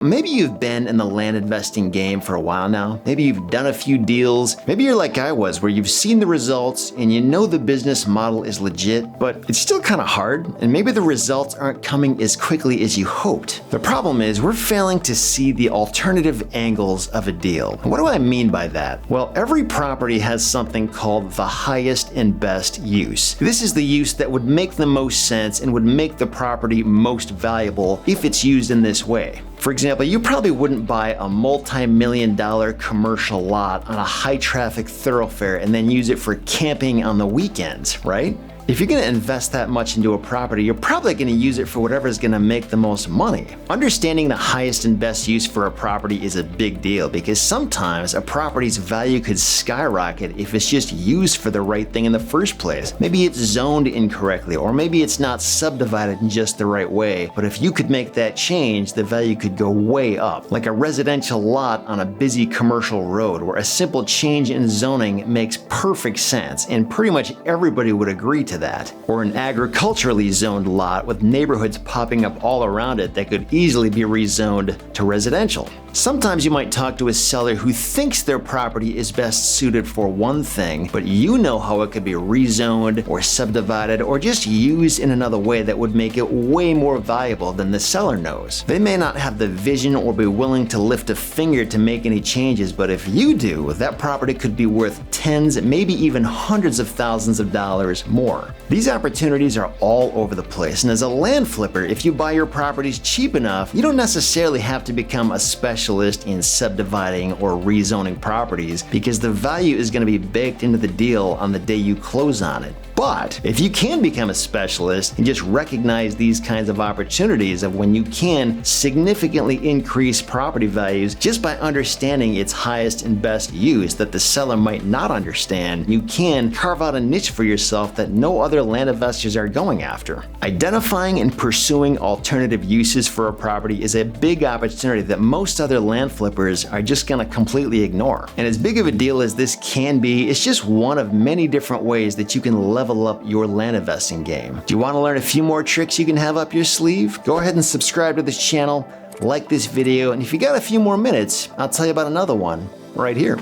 Maybe you've been in the land investing game for a while now. Maybe you've done a few deals. Maybe you're like I was, where you've seen the results and you know the business model is legit, but it's still kind of hard, and maybe the results aren't coming as quickly as you hoped. The problem is we're failing to see the alternative angles of a deal. And what do I mean by that? Well, every property has something called the highest and best use. This is the use that would make the most sense and would make the property most valuable if it's used in this way. For example, you probably wouldn't buy a multi-million-dollar commercial lot on a high-traffic thoroughfare and then use it for camping on the weekends, right? If you're going to invest that much into a property, you're probably going to use it for whatever is going to make the most money. Understanding the highest and best use for a property is a big deal because sometimes a property's value could skyrocket if it's just used for the right thing in the first place. Maybe it's zoned incorrectly, or maybe it's not subdivided in just the right way, but if you could make that change, the value could go way up. Like a residential lot on a busy commercial road where a simple change in zoning makes perfect sense, and pretty much everybody would agree to that. Or an agriculturally zoned lot with neighborhoods popping up all around it that could easily be rezoned to residential. Sometimes you might talk to a seller who thinks their property is best suited for one thing, but you know how it could be rezoned or subdivided or just used in another way that would make it way more valuable than the seller knows. They may not have the vision or be willing to lift a finger to make any changes, but if you do, that property could be worth tens, maybe even hundreds of thousands of dollars more. These opportunities are all over the place, and as a land flipper, if you buy your properties cheap enough, you don't necessarily have to become a specialist in subdividing or rezoning properties because the value is going to be baked into the deal on the day you close on it. But if you can become a specialist and just recognize these kinds of opportunities of when you can significantly increase property values just by understanding its highest and best use that the seller might not understand, you can carve out a niche for yourself that no other land investors are going after. Identifying and pursuing alternative uses for a property is a big opportunity that most other land flippers are just going to completely ignore. And as big of a deal as this can be, it's just one of many different ways that you can level up your land investing game. Do you want to learn a few more tricks you can have up your sleeve? Go ahead and subscribe to this channel, like this video, and if you got a few more minutes, I'll tell you about another one right here.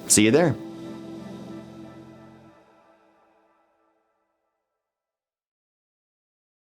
See you there.